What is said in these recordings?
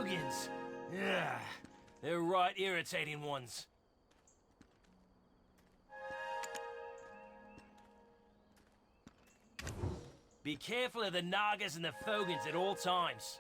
Fogans. Yeah, they're right irritating ones. Be careful of the Nagas and the Fogans at all times.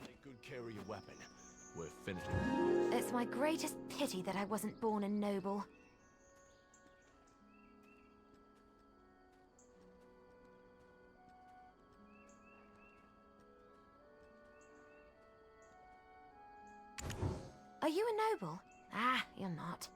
Take good care of your weapon. We're finished. It's my greatest pity that I wasn't born a noble. Are you a noble? Ah, you're not.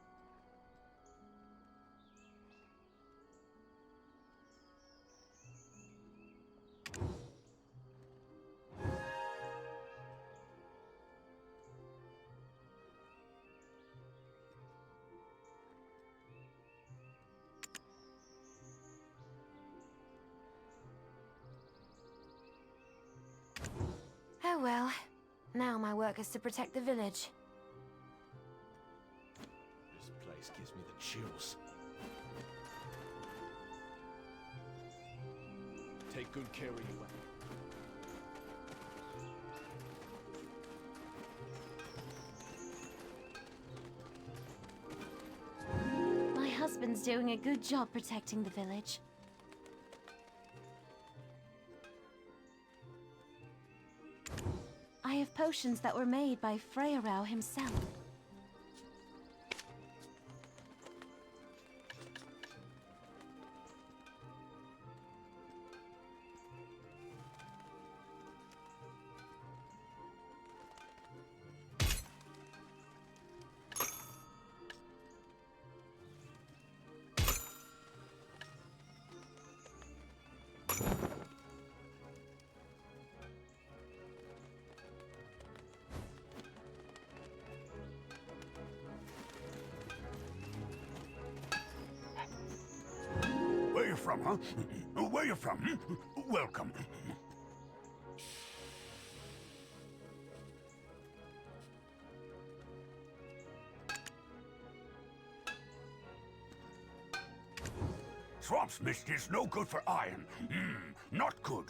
Oh well. Now my work is to protect the village. This place gives me the chills. Take good care of your weapon. My husband's doing a good job protecting the village. I have potions that were made by Freyrau himself. Where you from, huh? Where you from? Welcome. Swamp's mist is no good for iron. Not good.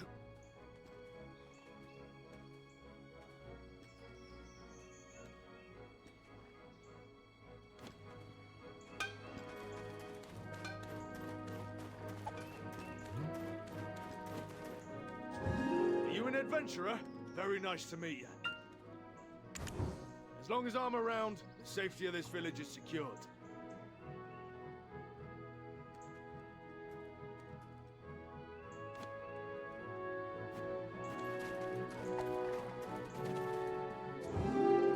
Are you an adventurer? Very nice to meet you. As long as I'm around, the safety of this village is secured.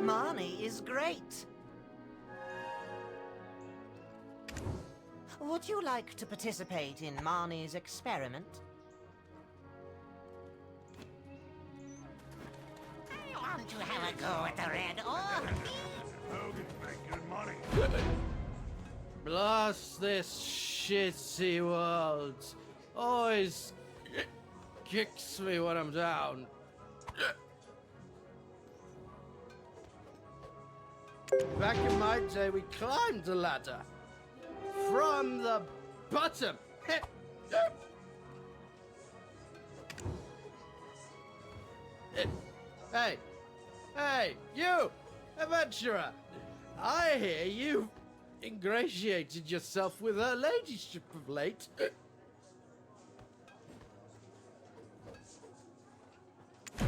Marnie is great. Would you like to participate in Marnie's experiment? I want to have a go at the red orb. Hogan make good money. Blast this shitty world. Always kicks me when I'm down. Back in my day, we climbed the ladder from the bottom. Hey, hey, you, adventurer! I hear you've ingratiated yourself with her ladyship of late.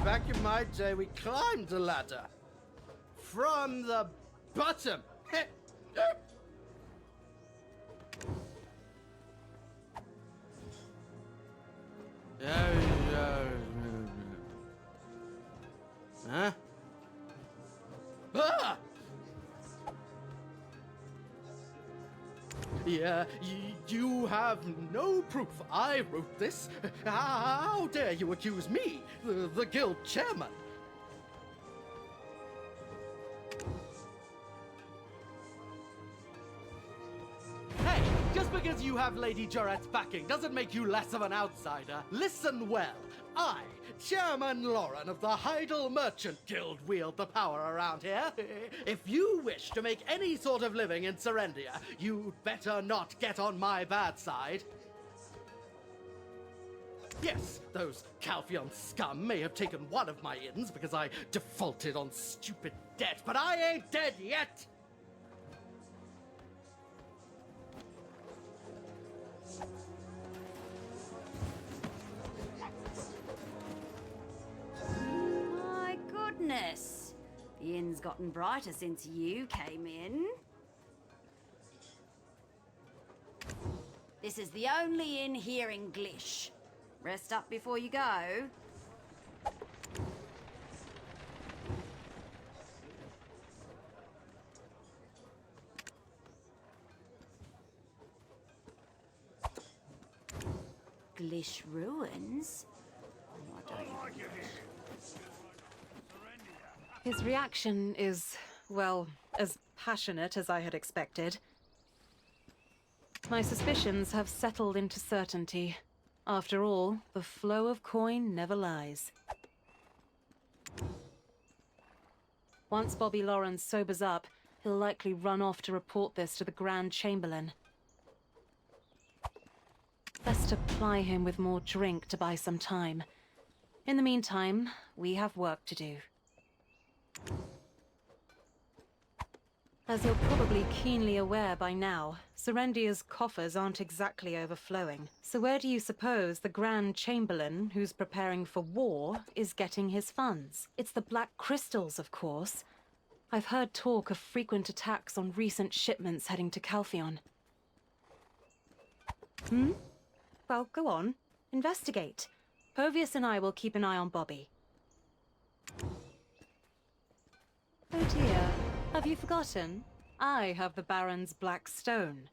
Back in my day, we climbed the ladder from the bottom. Huh? Ah! Yeah, you have no proof I wrote this. How dare you accuse me, the guild chairman? Hey, just because you have Lady Joret's backing doesn't make you less of an outsider. Listen well. I Chairman Lauren of the Heidel Merchant Guild wield the power around here. If you wish to make any sort of living in Serendia, you'd better not get on my bad side. Yes, those Calpheon scum may have taken one of my inns because I defaulted on stupid debt, but I ain't dead yet! My goodness. The inn's gotten brighter since you came in. This is the only inn here in Glish. Rest up before you go. Glish ruins? Oh, I don't know. His reaction is, well, as passionate as I had expected. My suspicions have settled into certainty. After all, the flow of coin never lies. Once Bobby Lawrence sobers up, he'll likely run off to report this to the Grand Chamberlain. Best to ply him with more drink to buy some time. In the meantime, we have work to do. As you're probably keenly aware by now, Serendia's coffers aren't exactly overflowing. So where do you suppose the Grand Chamberlain, who's preparing for war, is getting his funds? It's the Black Crystals, of course. I've heard talk of frequent attacks on recent shipments heading to Calpheon. Well, go on. Investigate. Povius and I will keep an eye on Bobby. Oh dear. Have you forgotten? I have the Baron's Black Stone.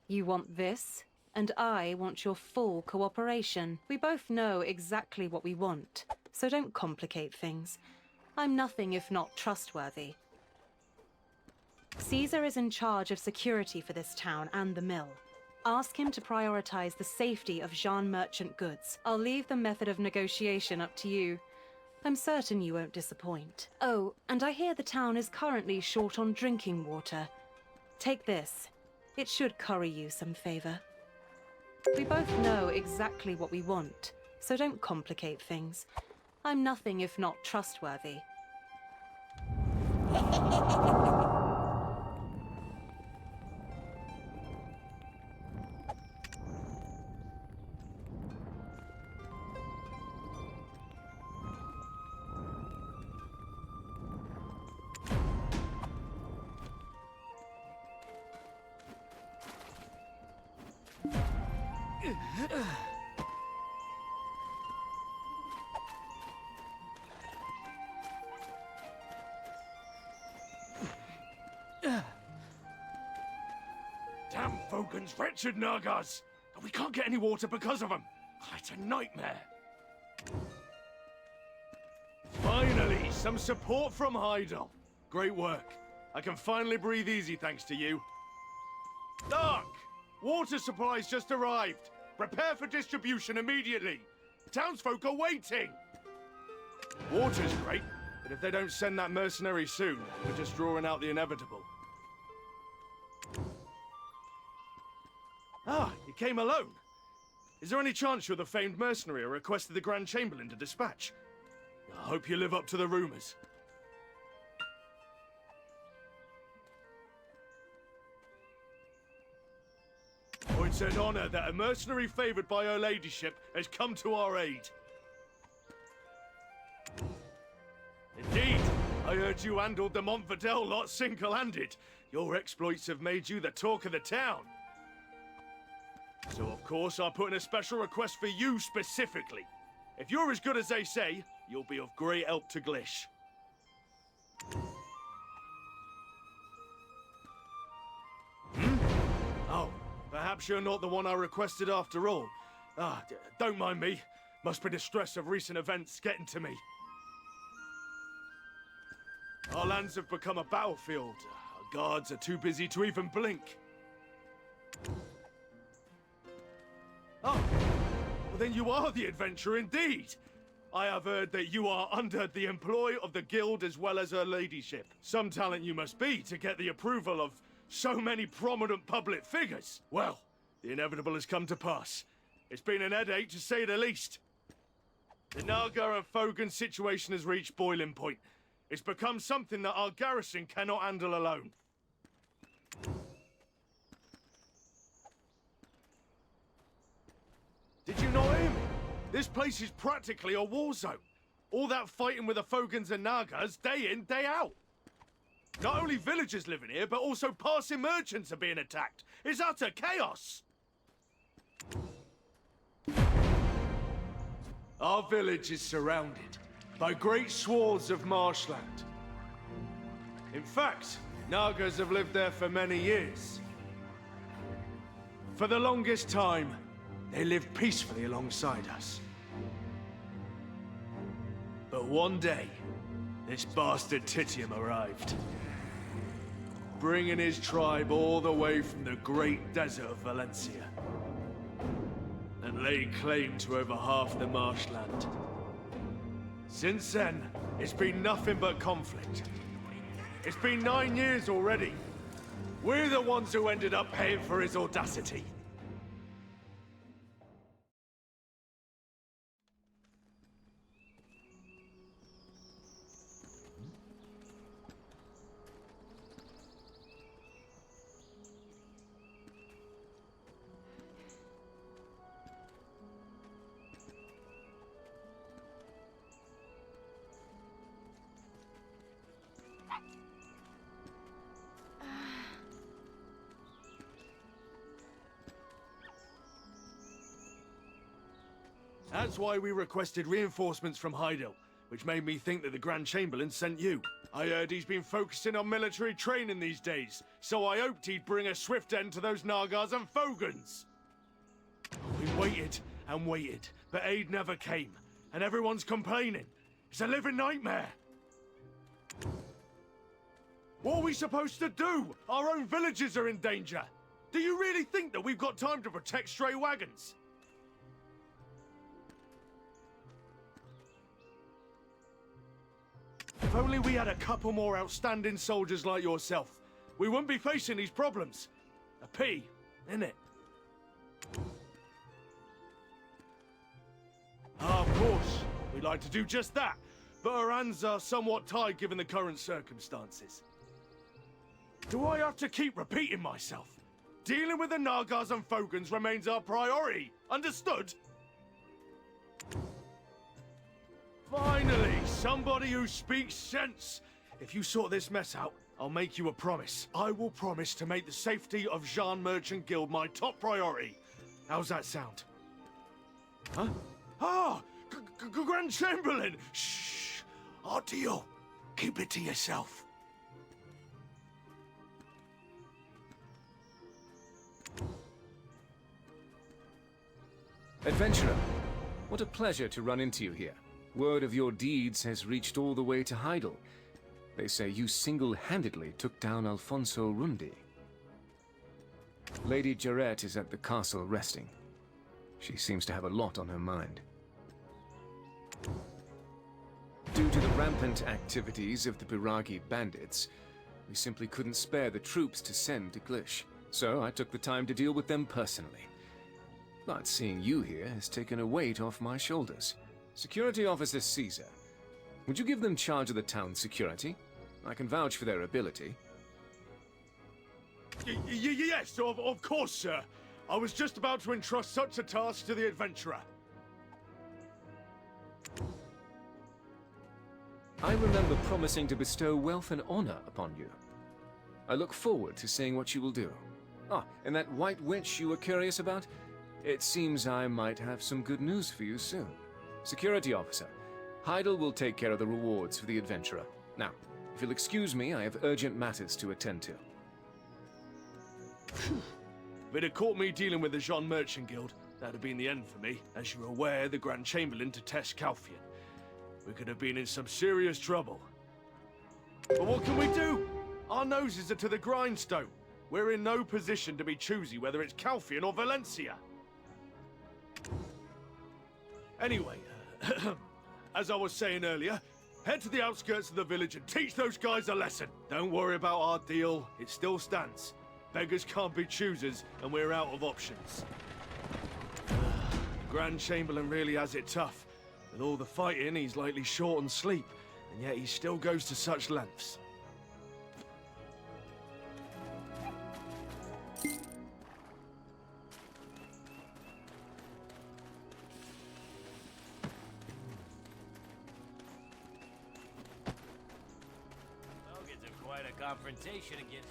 You want this, and I want your full cooperation. We both know exactly what we want, so don't complicate things. I'm nothing if not trustworthy. Caesar is in charge of security for this town and the mill. Ask him to prioritize the safety of Jean merchant goods. I'll leave the method of negotiation up to you. I'm certain you won't disappoint. Oh, and I hear the town is currently short on drinking water. Take this. It should curry you some favor. We both know exactly what we want, so don't complicate things. I'm nothing if not trustworthy. Damn Fogan's wretched Nagas! We can't get any water because of them. It's a nightmare. Finally, some support from Heidel. Great work. I can finally breathe easy thanks to you. Doc! Water supplies just arrived. Prepare for distribution immediately. Townsfolk are waiting. Water's great, but if they don't send that mercenary soon, we're just drawing out the inevitable. Ah, you came alone. Is there any chance you're the famed mercenary I requested the Grand Chamberlain to dispatch? I hope you live up to the rumors. Oh, it's an honor that a mercenary favored by her ladyship has come to our aid. Indeed, I heard you handled the Montfordel lot single-handed. Your exploits have made you the talk of the town. So, of course, I'll put in a special request for you specifically. If you're as good as they say, you'll be of great help to Glish. Oh, perhaps you're not the one I requested after all. Don't mind me. Must be the stress of recent events getting to me. Our lands have become a battlefield. Our guards are too busy to even blink. Oh, well then you are the adventurer indeed. I have heard that you are under the employ of the guild as well as her ladyship. Some talent you must be to get the approval of so many prominent public figures. Well, the inevitable has come to pass. It's been an headache, to say the least. The Naga and Fogan situation has reached boiling point. It's become something that our garrison cannot handle alone. Did you not hear me? This place is practically a war zone. All that fighting with the Fogans and Nagas, day in, day out. Not only villagers living here, but also passing merchants are being attacked. It's utter chaos. Our village is surrounded by great swaths of marshland. In fact, Nagas have lived there for many years. For the longest time, they lived peacefully alongside us. But one day, this bastard Titium arrived, bringing his tribe all the way from the great desert of Valencia, and laid claim to over half the marshland. Since then, it's been nothing but conflict. It's been 9 years already. We're the ones who ended up paying for his audacity. That's why we requested reinforcements from Heidel, which made me think that the Grand Chamberlain sent you. I heard he's been focusing on military training these days, so I hoped he'd bring a swift end to those Nagas and Fogans. We waited and waited, but aid never came, and everyone's complaining. It's a living nightmare. What are we supposed to do? Our own villages are in danger. Do you really think that we've got time to protect stray wagons? If only we had a couple more outstanding soldiers like yourself, we wouldn't be facing these problems. A pity, innit? Of course, we'd like to do just that, but our hands are somewhat tied given the current circumstances. Do I have to keep repeating myself? Dealing with the Nagas and Fogans remains our priority, understood? Finally, somebody who speaks sense. If you sort this mess out, I'll make you a promise. I will promise to make the safety of Jean Merchant Guild my top priority. How's that sound? Huh? Ah! Grand Chamberlain! Shh! Our deal. Keep it to yourself. Adventurer, what a pleasure to run into you here. Word of your deeds has reached all the way to Heidel. They say you single-handedly took down Alfonso Rundi. Lady Jarrett is at the castle resting. She seems to have a lot on her mind. Due to the rampant activities of the Biragi bandits, we simply couldn't spare the troops to send to Glish. So I took the time to deal with them personally. But seeing you here has taken a weight off my shoulders. Security Officer Caesar, would you give them charge of the town's security? I can vouch for their ability. Yes, of course, sir. I was just about to entrust such a task to the adventurer. I remember promising to bestow wealth and honor upon you. I look forward to seeing what you will do. Ah, and that white witch you were curious about? It seems I might have some good news for you soon. Security Officer, Heidel will take care of the rewards for the adventurer. Now, if you'll excuse me, I have urgent matters to attend to. If it had caught me dealing with the Jean Merchant Guild, that'd have been the end for me. As you're aware, the Grand Chamberlain to test Calfian. We could have been in some serious trouble. But what can we do? Our noses are to the grindstone. We're in no position to be choosy whether it's Calfian or Valencia. Anyway, as I was saying earlier, head to the outskirts of the village and teach those guys a lesson. Don't worry about our deal. It still stands. Beggars can't be choosers, and we're out of options. The Grand Chamberlain really has it tough. With all the fighting, he's likely short on sleep, and yet he still goes to such lengths. Fogans have quite a confrontation against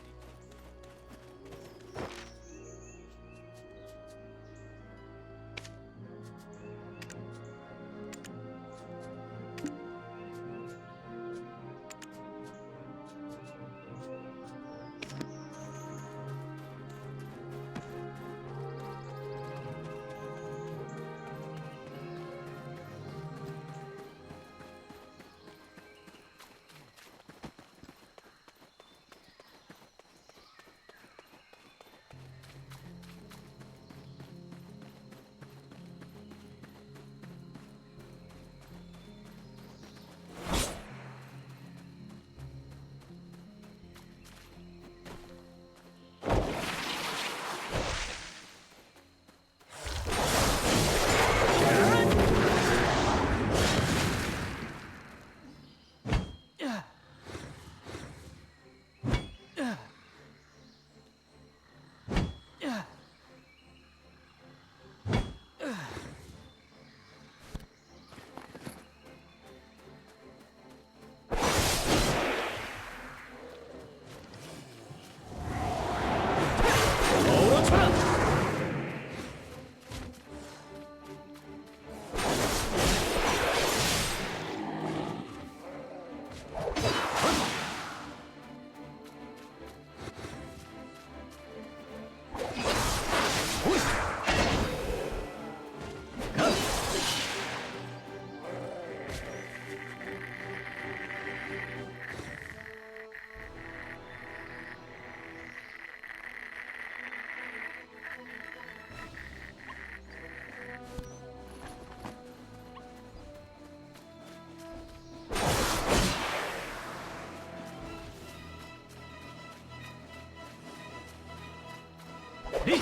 each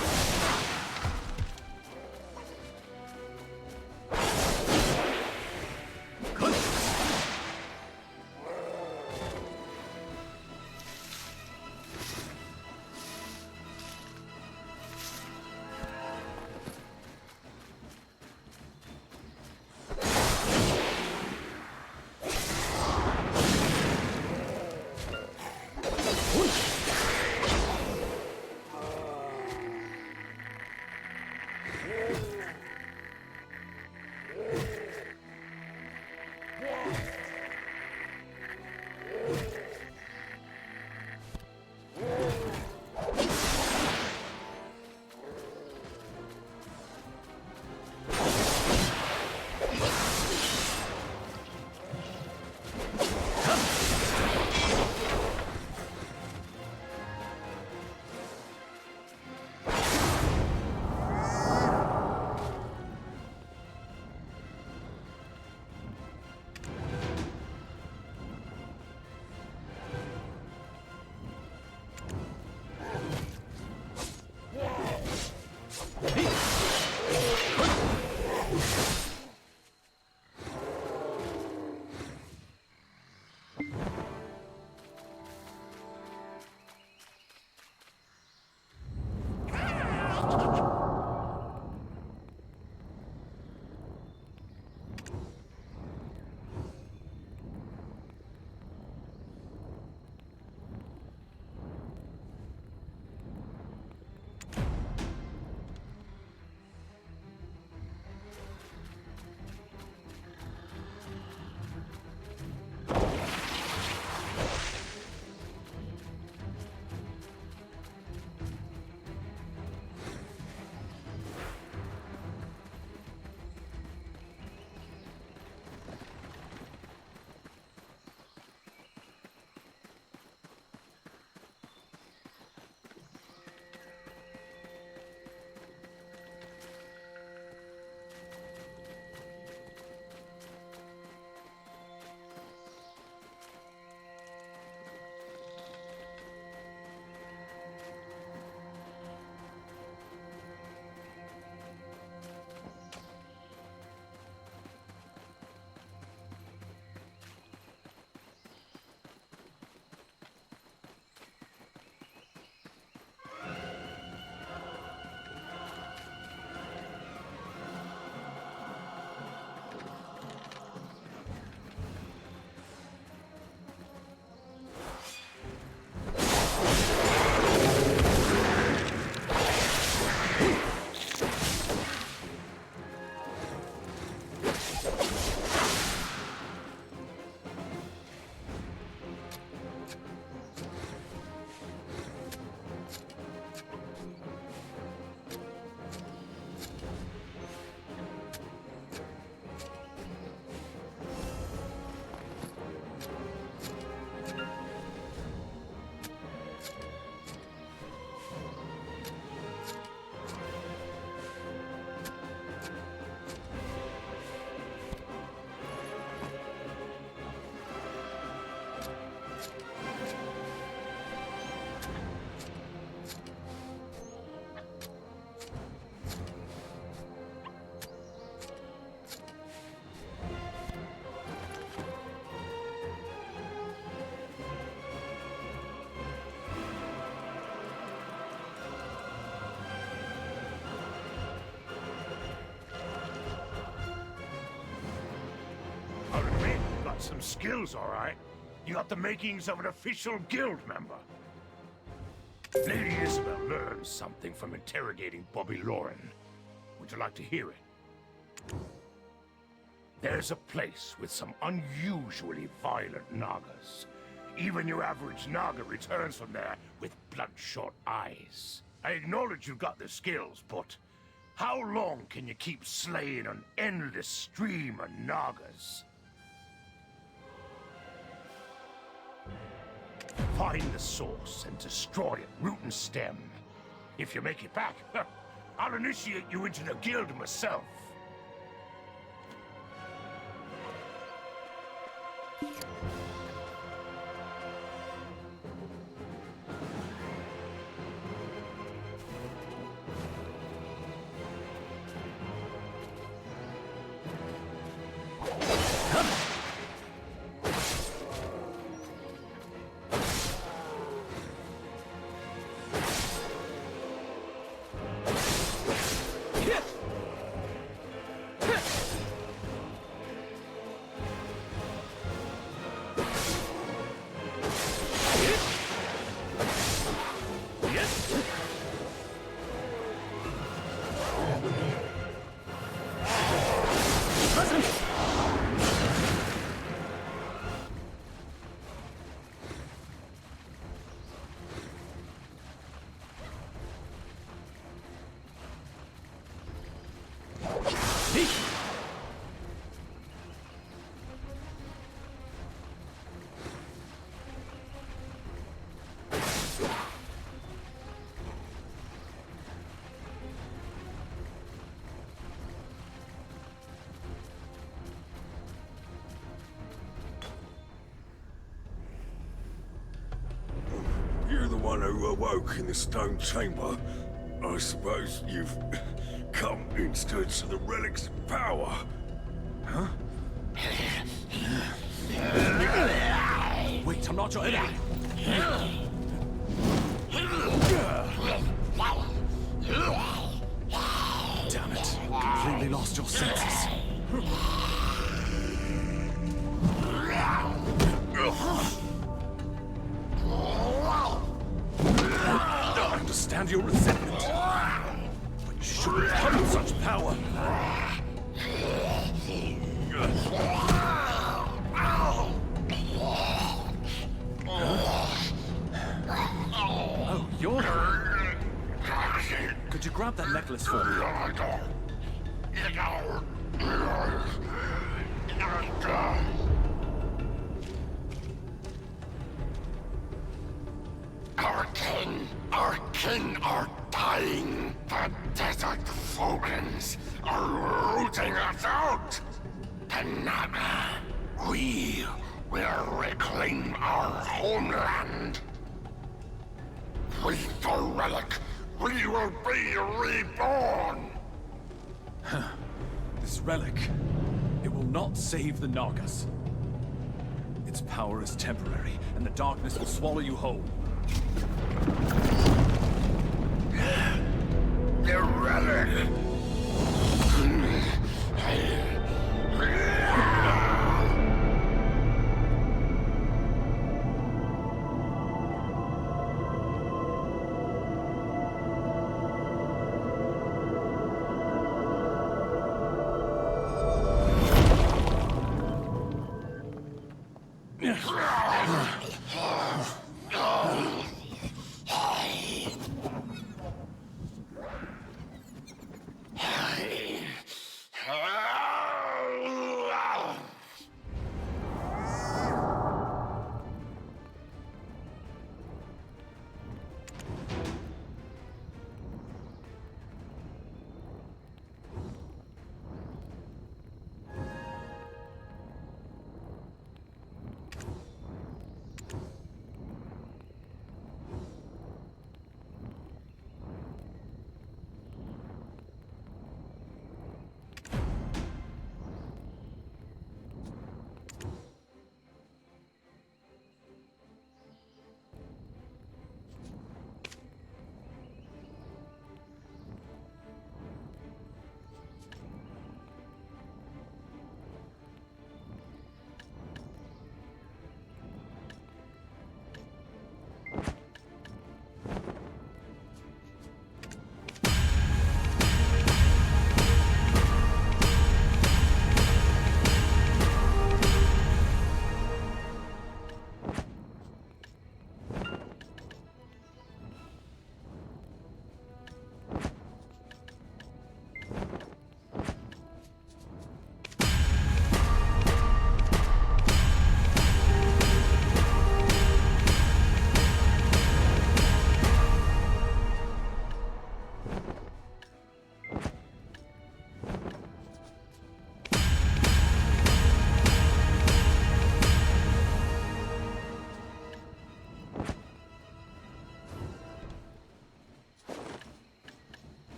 I'll admit, you got some skills, all right. You got the makings of an official guild member. Lady Isabel learned something from interrogating Bobby Lauren. Would you like to hear it? There's a place with some unusually violent Nagas. Even your average Naga returns from there with bloodshot eyes. I acknowledge you've got the skills, but how long can you keep slaying an endless stream of Nagas? Find the source and destroy it, root and stem. If you make it back, I'll initiate you into the guild myself. You're the one who awoke in the stone chamber. I suppose you've come instead of the relic's power. Huh? Wait, I'm not your enemy. Damn it. Completely lost your senses. I understand your resentment, but you shouldn't come with such power. Oh, you're here. Could you grab that necklace for me? Our kin are dying. The desert Fogans are rooting us out. Tanaka, we will reclaim our homeland. With the relic, we will be reborn. This relic, it will not save the Nagas. Its power is temporary, and the darkness will swallow you whole. The relic!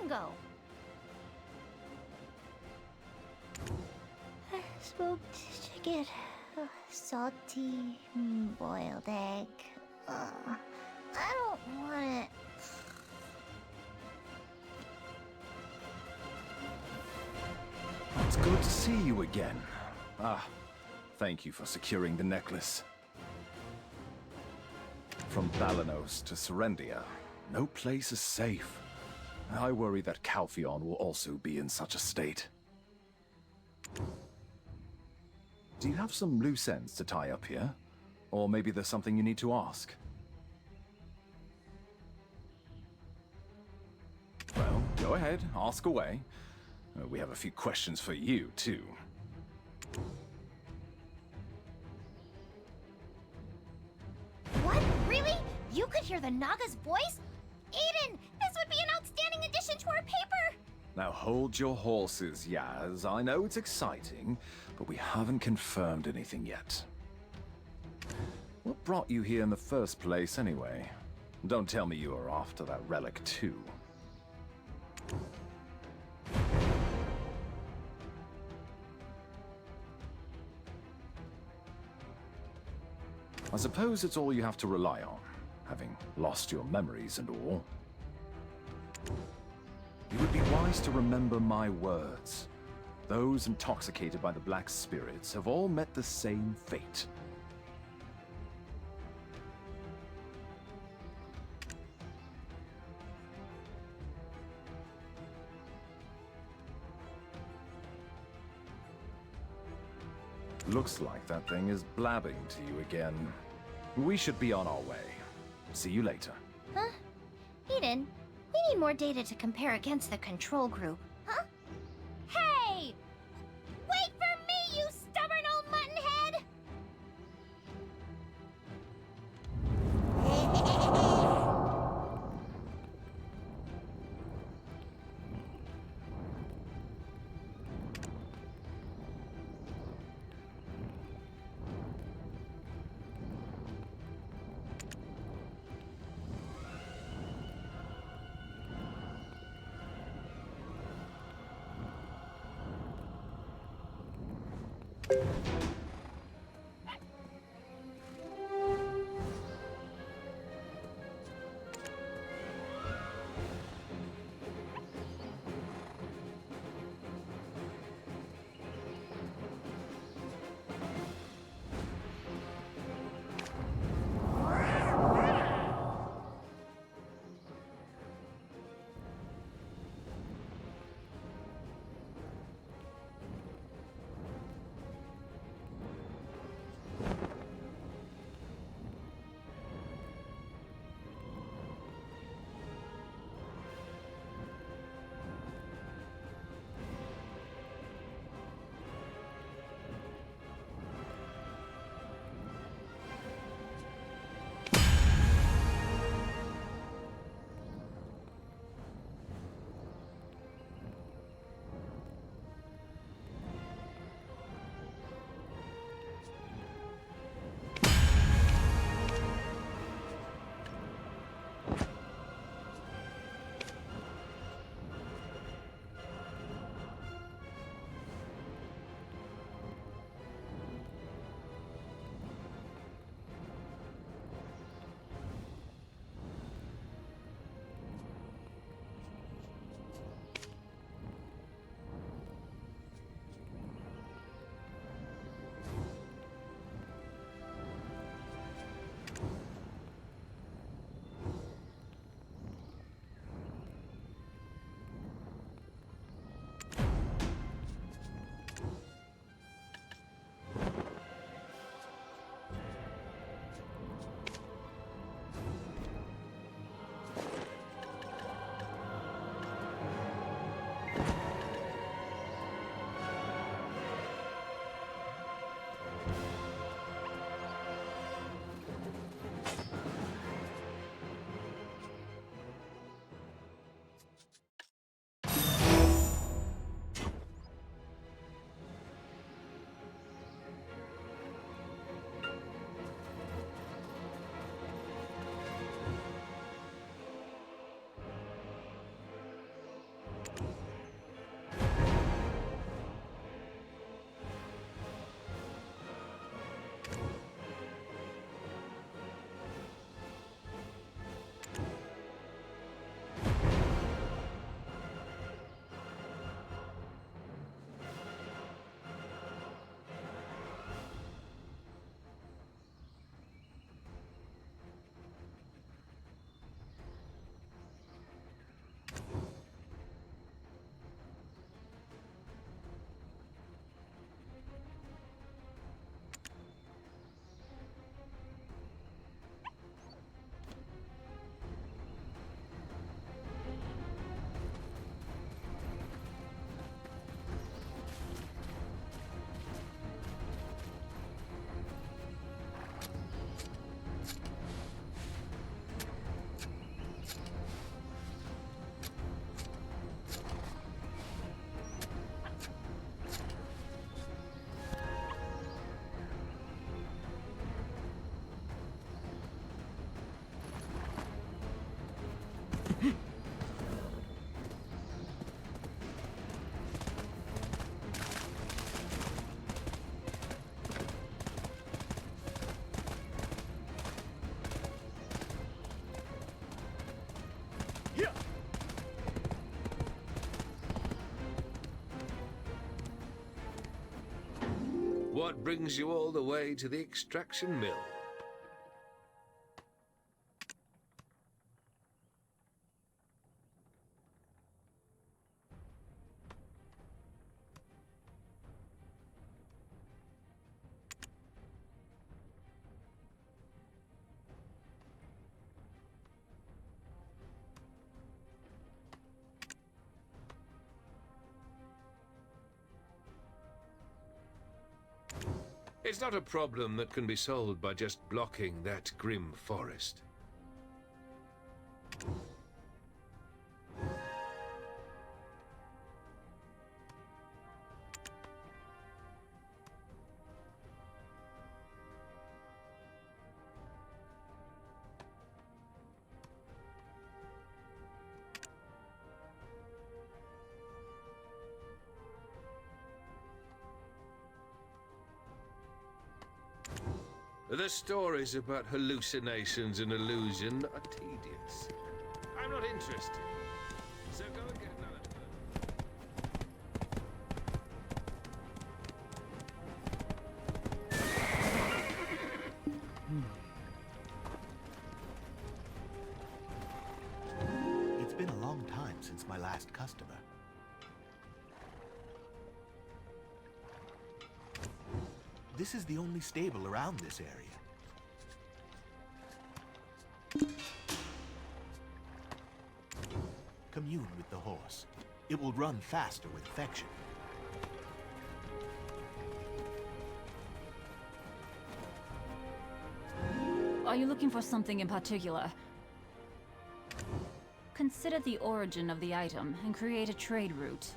ago. Smoked chicken. Salty boiled egg. I don't want it. It's good to see you again. Thank you for securing the necklace. From Balanos to Serendia, no place is safe. I worry that Calpheon will also be in such a state. Do you have some loose ends to tie up here? Or maybe there's something you need to ask? Well, go ahead, ask away. We have a few questions for you, too. What? Really? You could hear the Naga's voice? Aiden, this would be an outstanding addition to our paper! Now hold your horses, Yaz. I know it's exciting, but we haven't confirmed anything yet. What brought you here in the first place, anyway? Don't tell me you were after that relic, too. I suppose it's all you have to rely on, having lost your memories and all. It would be wise to remember my words. Those intoxicated by the Black Spirits have all met the same fate. Looks like that thing is blabbing to you again. We should be on our way. See you later. Huh? Eden, we need more data to compare against the control group. Huh? Hey! Wait for me, you stubborn old muttonhead! brings you all the way to the extraction mill. It's not a problem that can be solved by just blocking that grim forest. The stories about hallucinations and illusion are tedious. I'm not interested. So go and get another. It's been a long time since my last customer. This is the only stable around this area. Commune with the horse. It will run faster with affection. Are you looking for something in particular? Consider the origin of the item and create a trade route.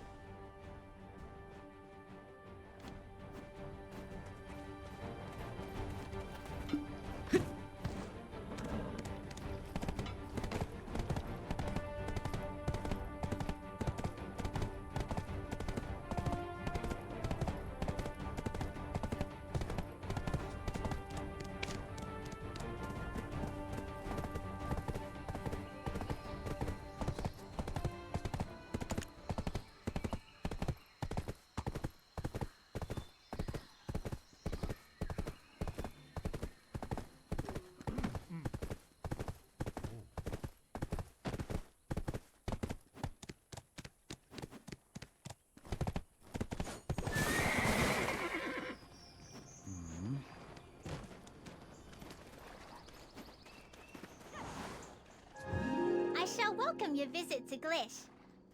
I shall welcome your visit to Glish,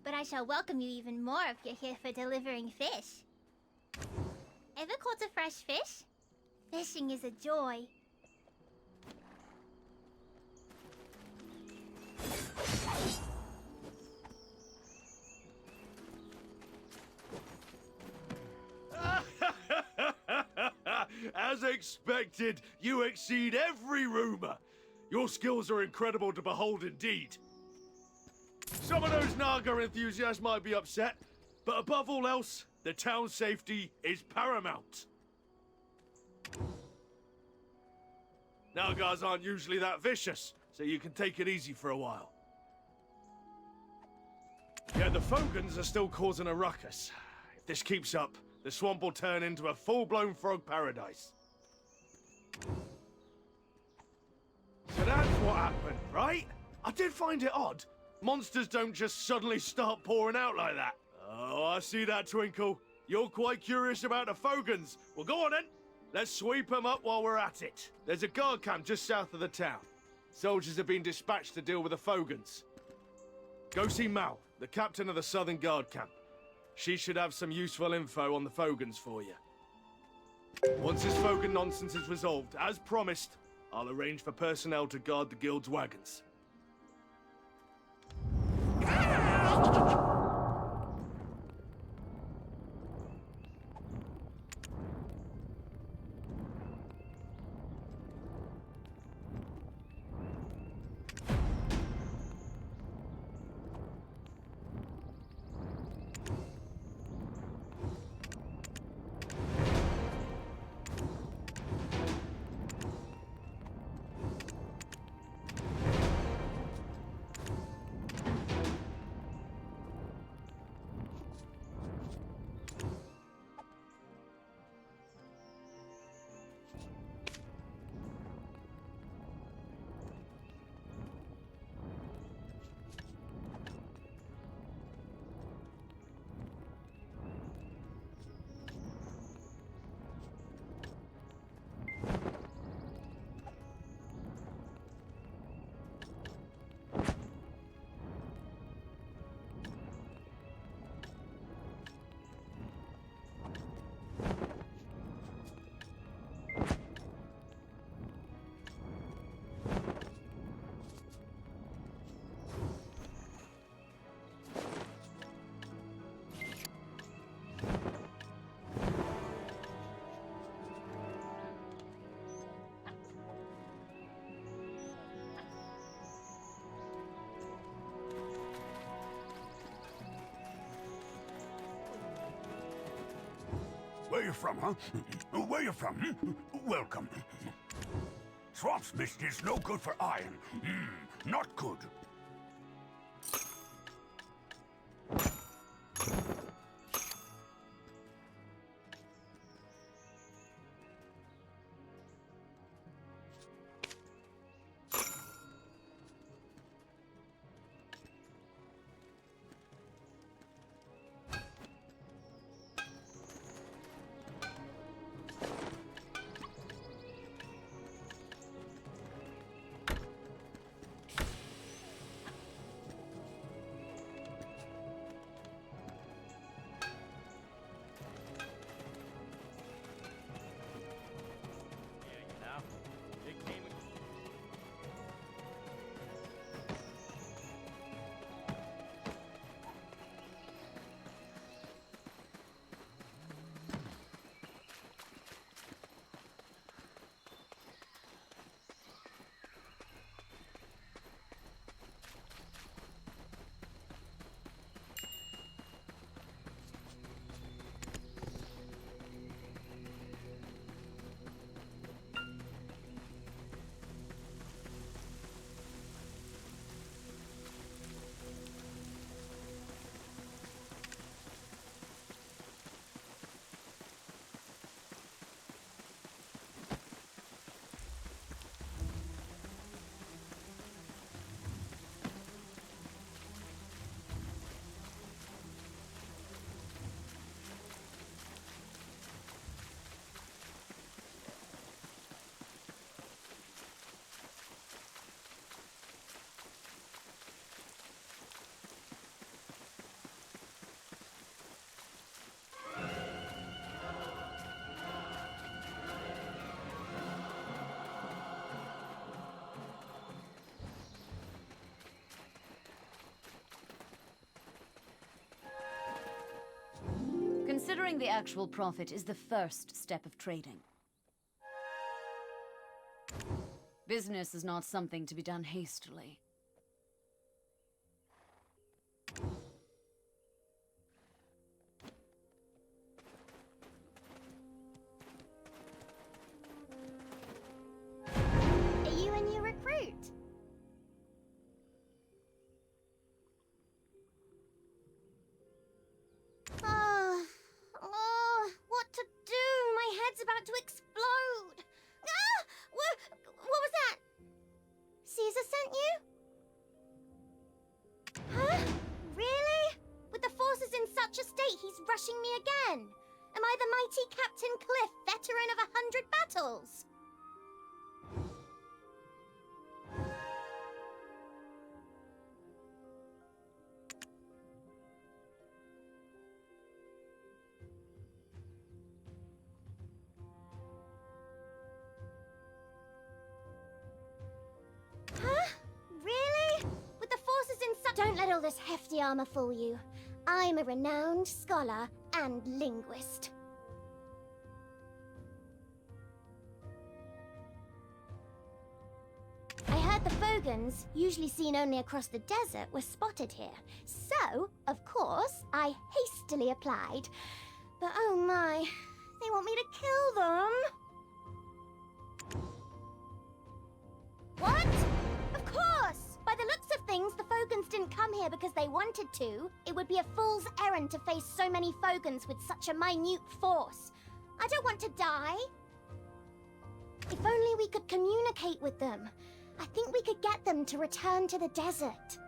but I shall welcome you even more if you're here for delivering fish. Ever caught a fresh fish? Fishing is a joy. As expected, you exceed every rumor. Your skills are incredible to behold indeed. Some of those Naga enthusiasts might be upset, but above all else, the town's safety is paramount. Nagas aren't usually that vicious, so you can take it easy for a while. Yet the Fogans are still causing a ruckus. If this keeps up, the swamp will turn into a full-blown frog paradise. So that's what happened, right? I did find it odd. Monsters don't just suddenly start pouring out like that. Oh, I see that twinkle. You're quite curious about the Fogans. Well, go on then. Let's sweep them up while we're at it. There's a guard camp just south of the town. Soldiers have been dispatched to deal with the Fogans. Go see Mal, the captain of the Southern Guard camp. She should have some useful info on the Fogans for you. Once this Fogan nonsense is resolved, as promised, I'll arrange for personnel to guard the guild's wagons. from, huh? Where you from? Welcome. Swamp's mist is no good for iron. Not good. Considering the actual profit is the first step of trading. Business is not something to be done hastily. Are you a new recruit? What to do? My head's about to explode. Ah! What was that? Caesar sent you? Huh? Really? With the forces in such a state, he's rushing me again. Am I the mighty Captain Cliff, veteran of 100 battles? Huh? Really? With the forces in such... Don't let all this hefty armor fool you. I'm a renowned scholar and linguist. I heard the Fogans, usually seen only across the desert, were spotted here. So, of course, I hastily applied. But oh my, they want me to kill them. What? Of course! By the looks of things, the Fogans didn't come here because they wanted to. It would be a fool's errand to face so many Fogans with such a minute force. I don't want to die. If only we could communicate with them. I think we could get them to return to the desert.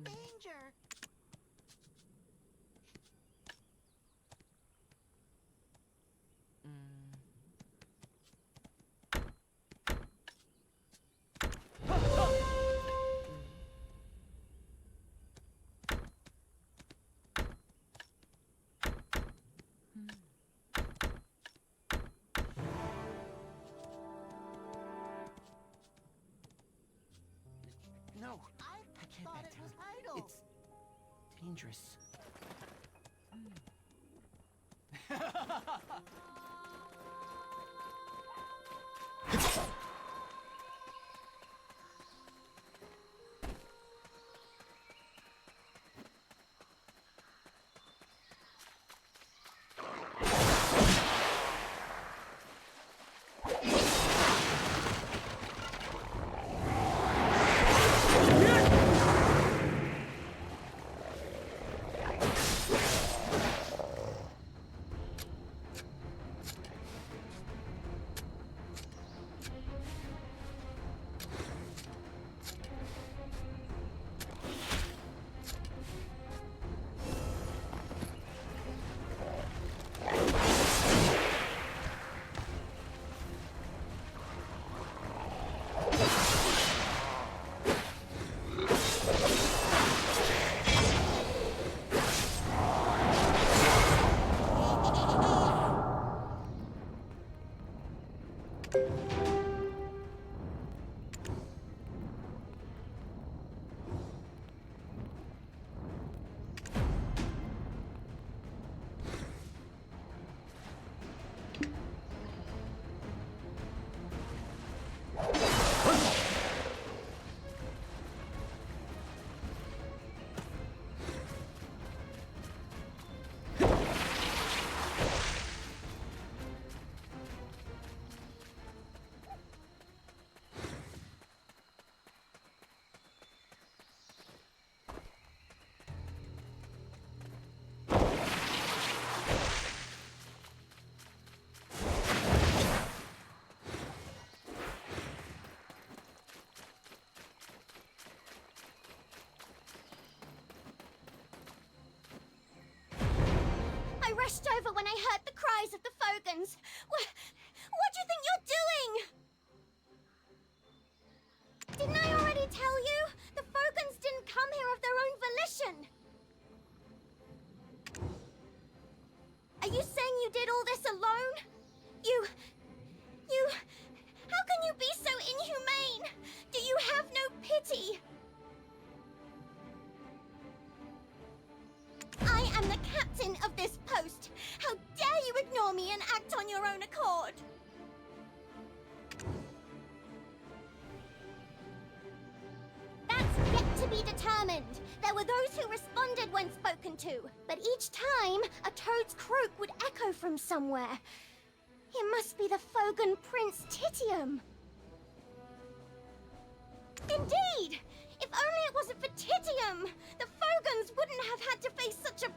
Danger! No, I can't thought back it down. was idle. It's dangerous. I rushed over when I heard the cries of the Fogans. What do you think you're doing? Didn't I already tell you? The Fogans didn't come here of their own volition. Are you saying you did all this alone? You... How can you be so inhumane? Do you have no pity? I am the captain of this post. How dare you ignore me and act on your own accord? That's yet to be determined. There were those who responded when spoken to, but each time, a toad's croak would echo from somewhere. It must be the Fogan Prince Titium. Indeed! If only it wasn't for Titium, the Fogans wouldn't have had to face such a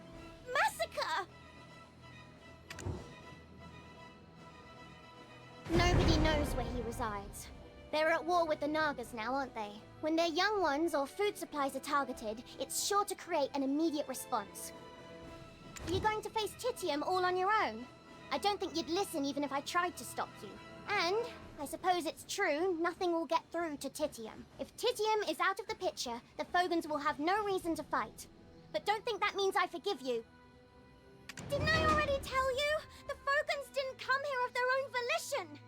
massacre! Nobody knows where he resides. They're at war with the Nagas now, aren't they? When their young ones or food supplies are targeted, it's sure to create an immediate response. Are you going to face Titium all on your own? I don't think you'd listen even if I tried to stop you. And I suppose it's true, nothing will get through to Titium. If Titium is out of the picture, the Fogans will have no reason to fight. But don't think that means I forgive you. Didn't I already tell you? The Fogans didn't come here of their own volition.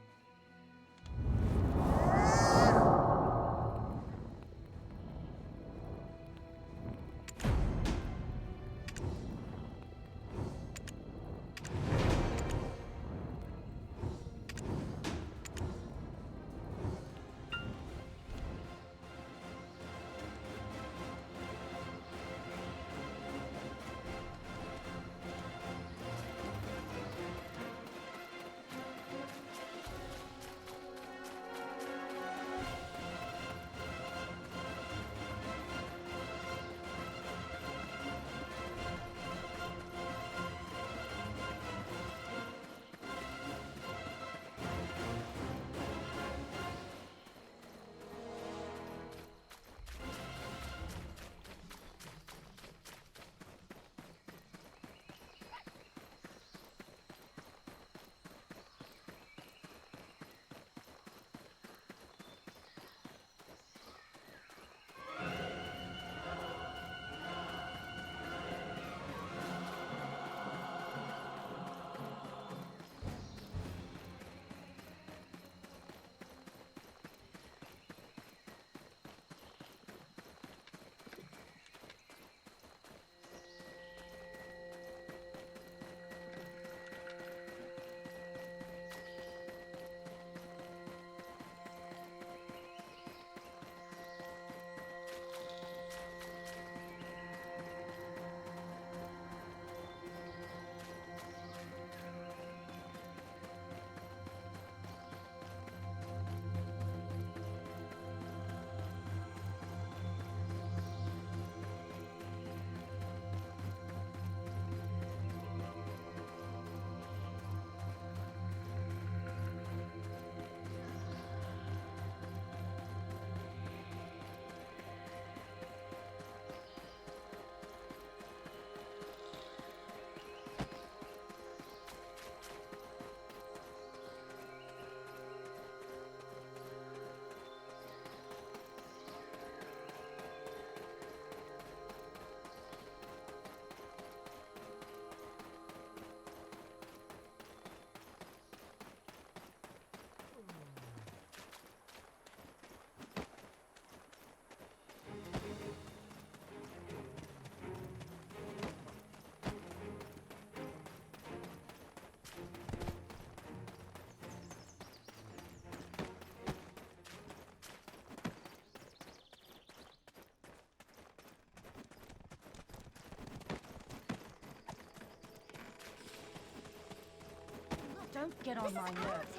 Don't get on my nerves.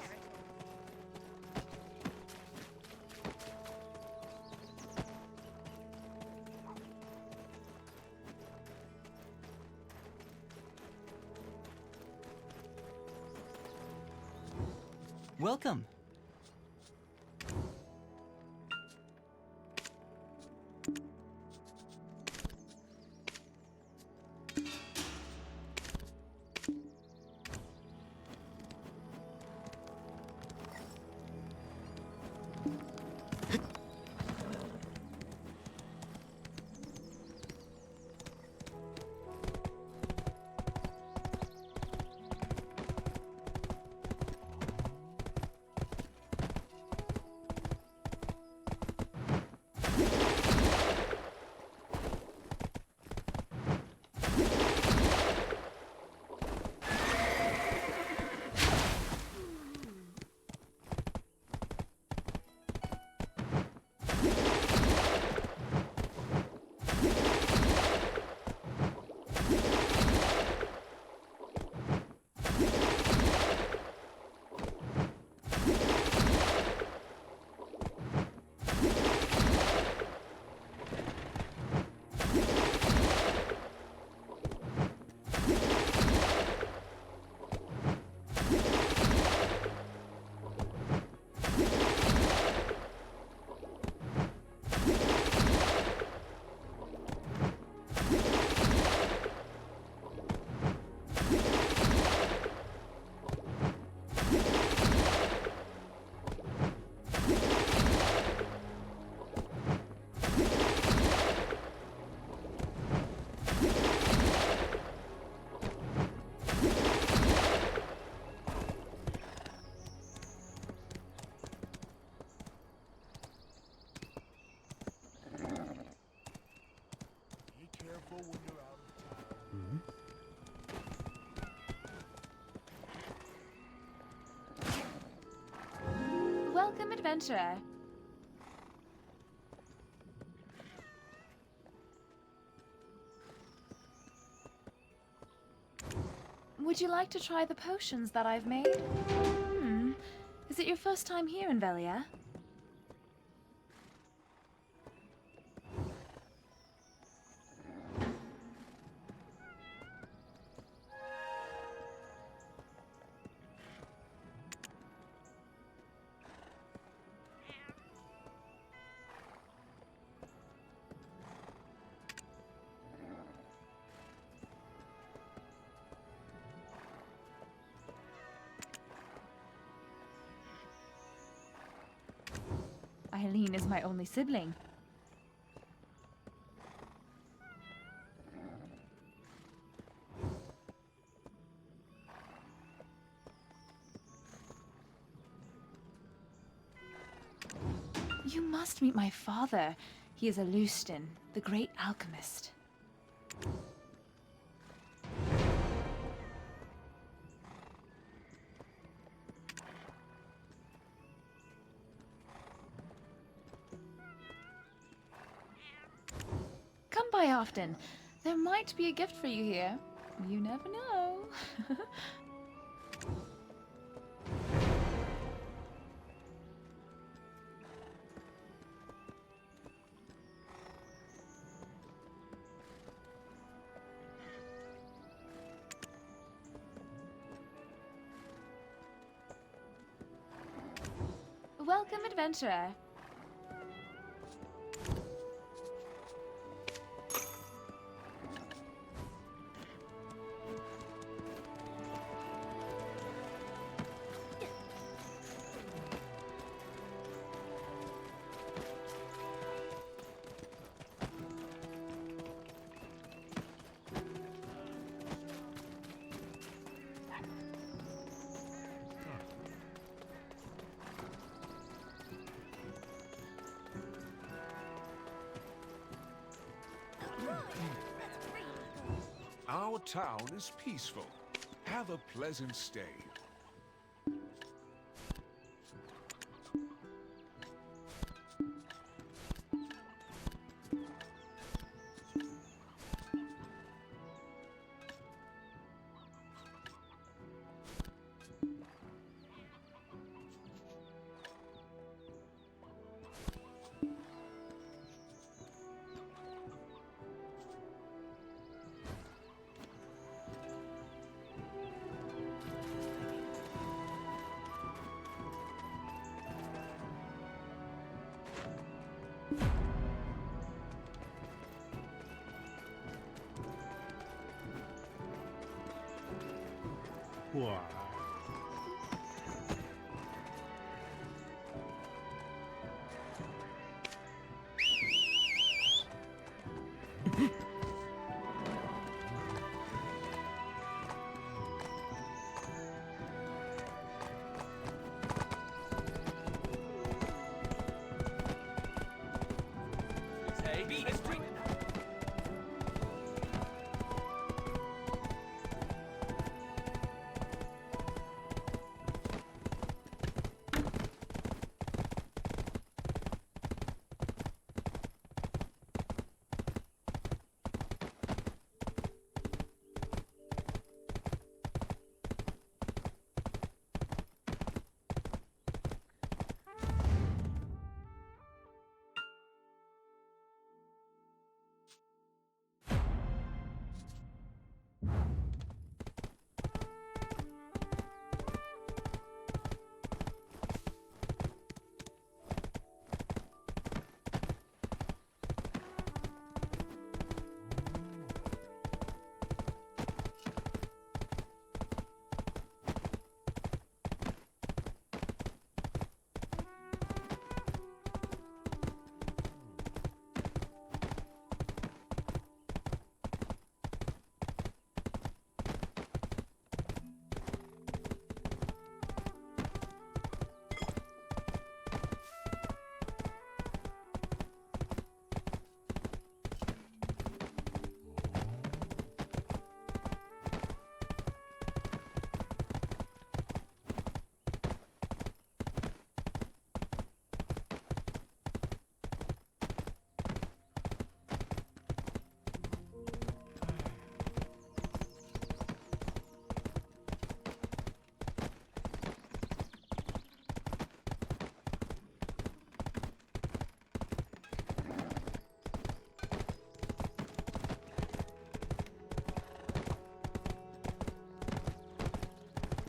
Welcome. Welcome, adventurer. Would you like to try the potions that I've made? Is it your first time here in Velia? Eileen is my only sibling. You must meet my father. He is a Lustin, the great alchemist. Come by often. There might be a gift for you here. You never know. Welcome, adventurer. Our town is peaceful. Have a pleasant stay. Why? Hey, beat the street.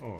Oh.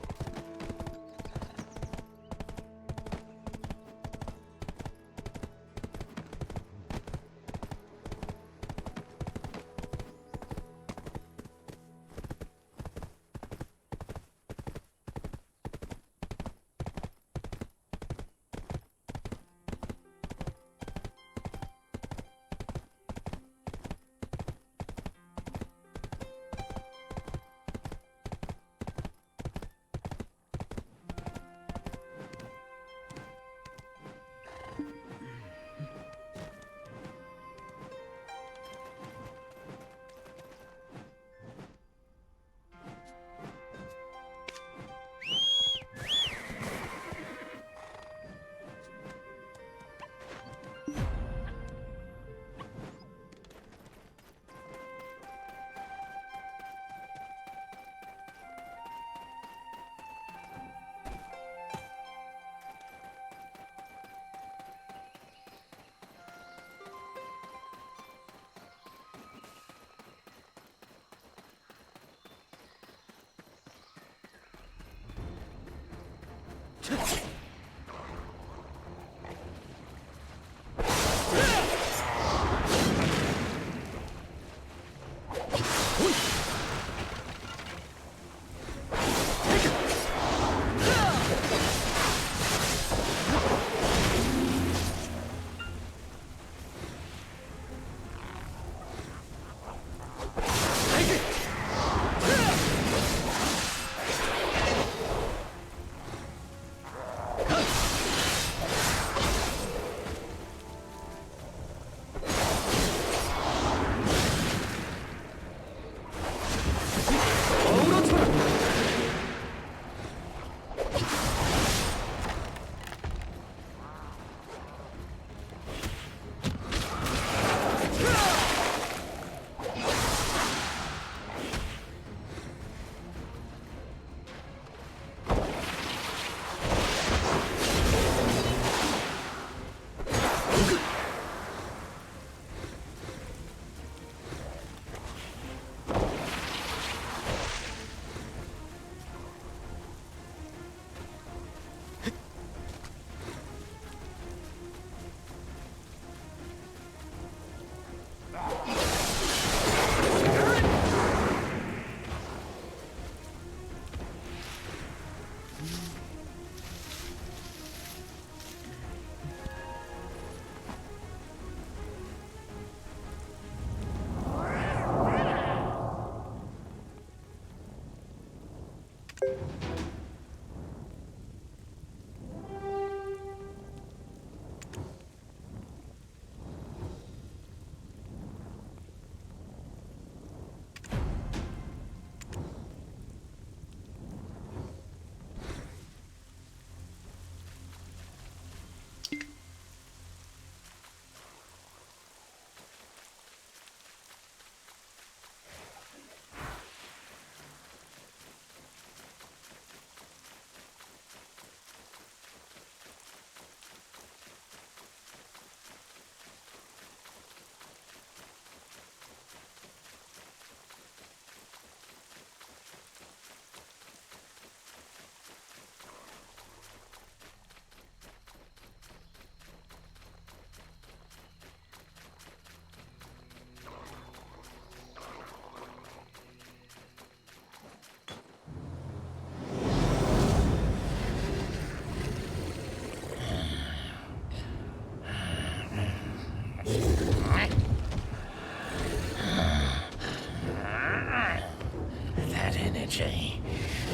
That energy.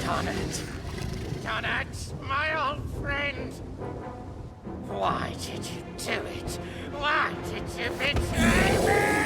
Donut. Donut, my old friend. Why did you do it? Why did you betray me?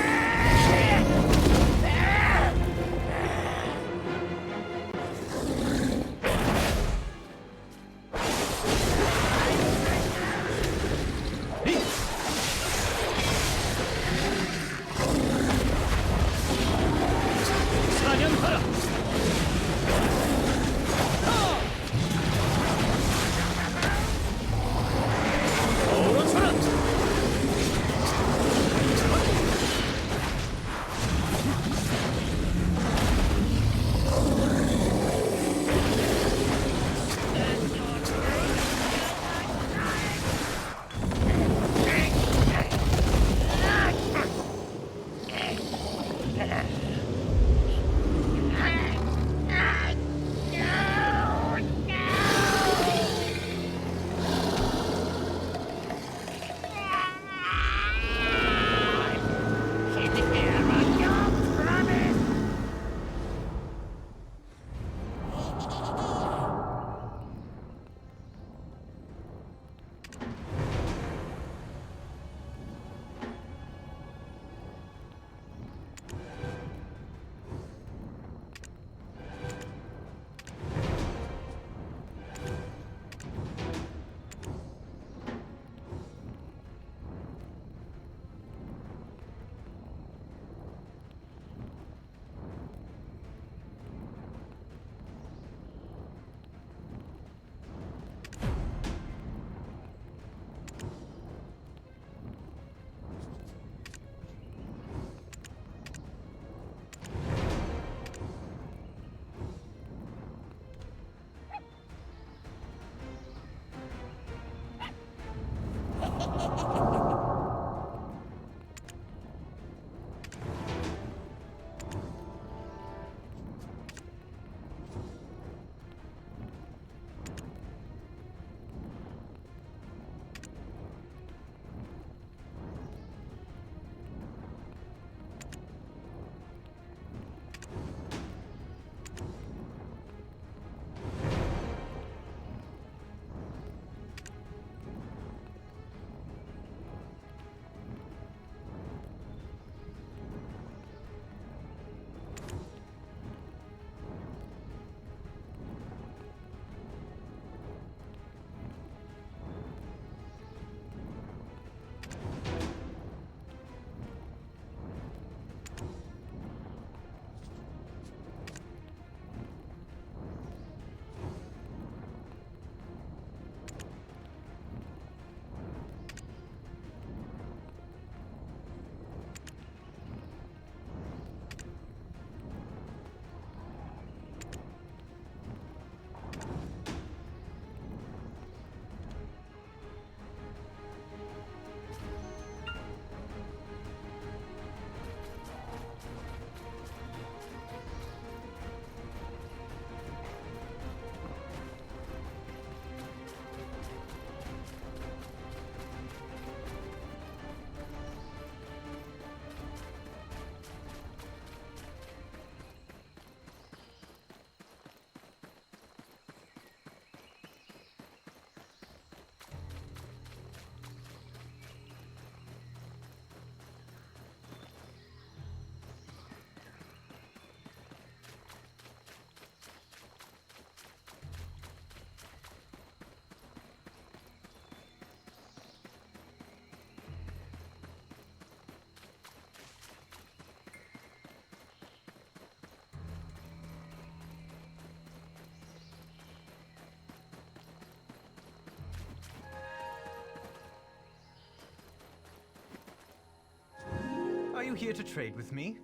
you here to trade with me?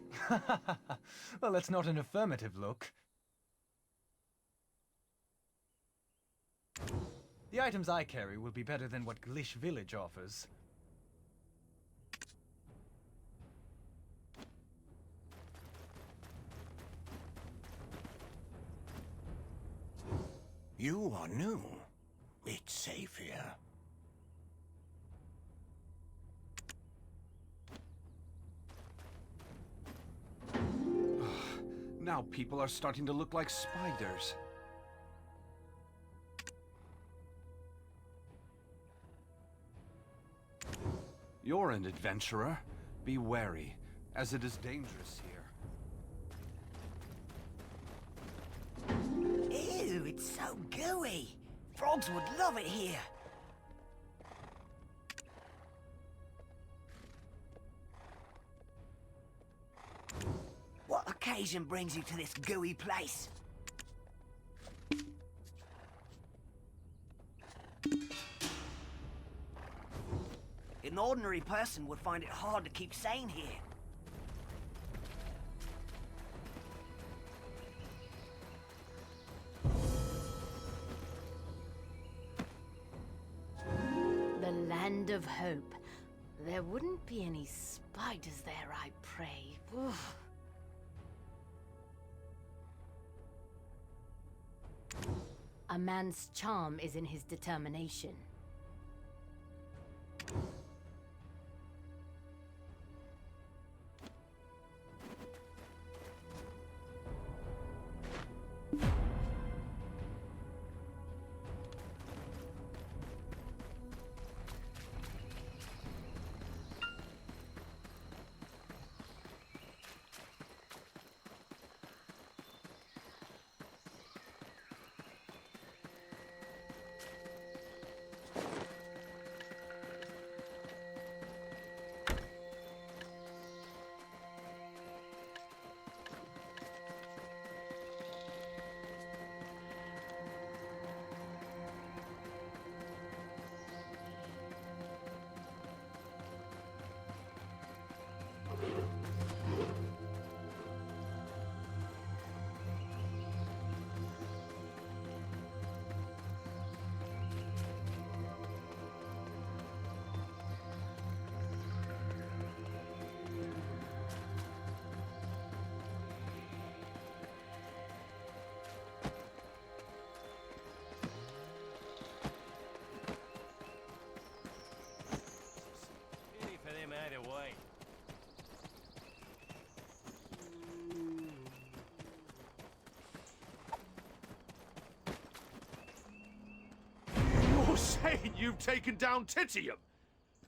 Well, that's not an affirmative look. The items I carry will be better than what Glish Village offers. You are new. It's safe here. Now people are starting to look like spiders. You're an adventurer. Be wary, as it is dangerous here. Ew, it's so gooey. Frogs would love it here. What occasion brings you to this gooey place? An ordinary person would find it hard to keep sane here. The land of hope. There wouldn't be any spiders there, I pray. Oof. A man's charm is in his determination. Either way. You're saying you've taken down Titium?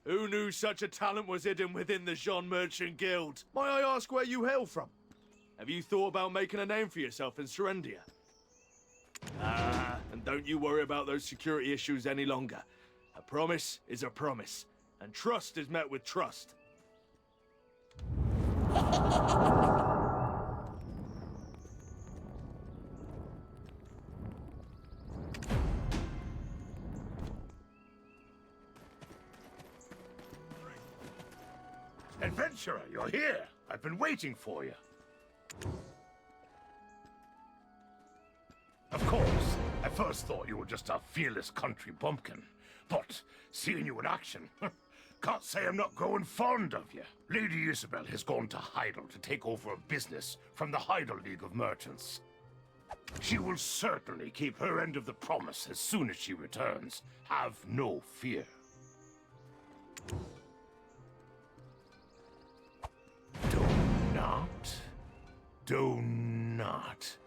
Who knew such a talent was hidden within the Jean Merchant Guild? May I ask where you hail from? Have you thought about making a name for yourself in Serendia? And don't you worry about those security issues any longer. A promise is a promise, and trust is met with trust. Adventurer, you're here. I've been waiting for you. Of course, I first thought you were just a fearless country bumpkin. But seeing you in action, can't say I'm not growing fond of you. Lady Isabel has gone to Heidel to take over a business from the Heidel League of Merchants. She will certainly keep her end of the promise as soon as she returns. Have no fear. Do not.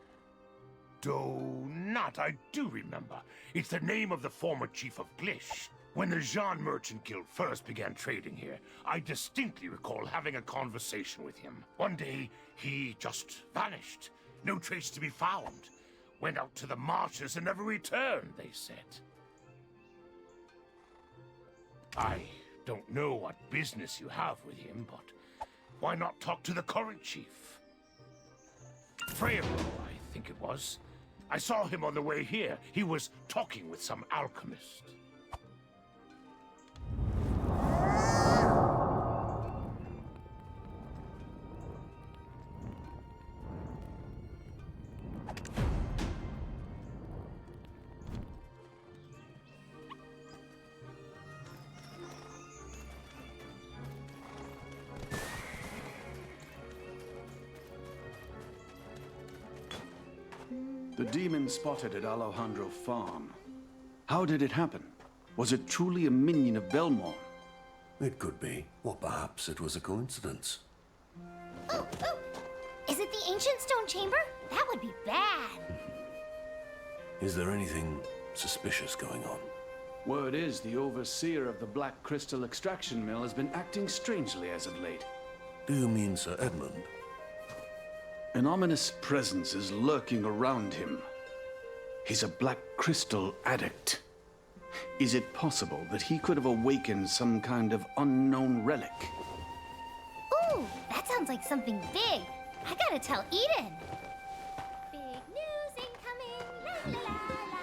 I do remember. It's the name of the former chief of Glish. When the Jean Merchant Guild first began trading here, I distinctly recall having a conversation with him. One day, he just vanished. No trace to be found. Went out to the marshes and never returned, they said. I don't know what business you have with him, but why not talk to the current chief? Freyro, I think it was. I saw him on the way here. He was talking with some alchemist. The demon spotted at Alejandro Farm. How did it happen? Was it truly a minion of Belmont? It could be, or perhaps it was a coincidence. Ooh, ooh! Is it the ancient stone chamber? That would be bad. Is there anything suspicious going on? Word is the overseer of the Black Crystal Extraction Mill has been acting strangely as of late. Do you mean Sir Edmund? An ominous presence is lurking around him. He's a Black Crystal addict. Is it possible that he could have awakened some kind of unknown relic? Ooh, that sounds like something big. I gotta tell Eden. Big news incoming. La la la la.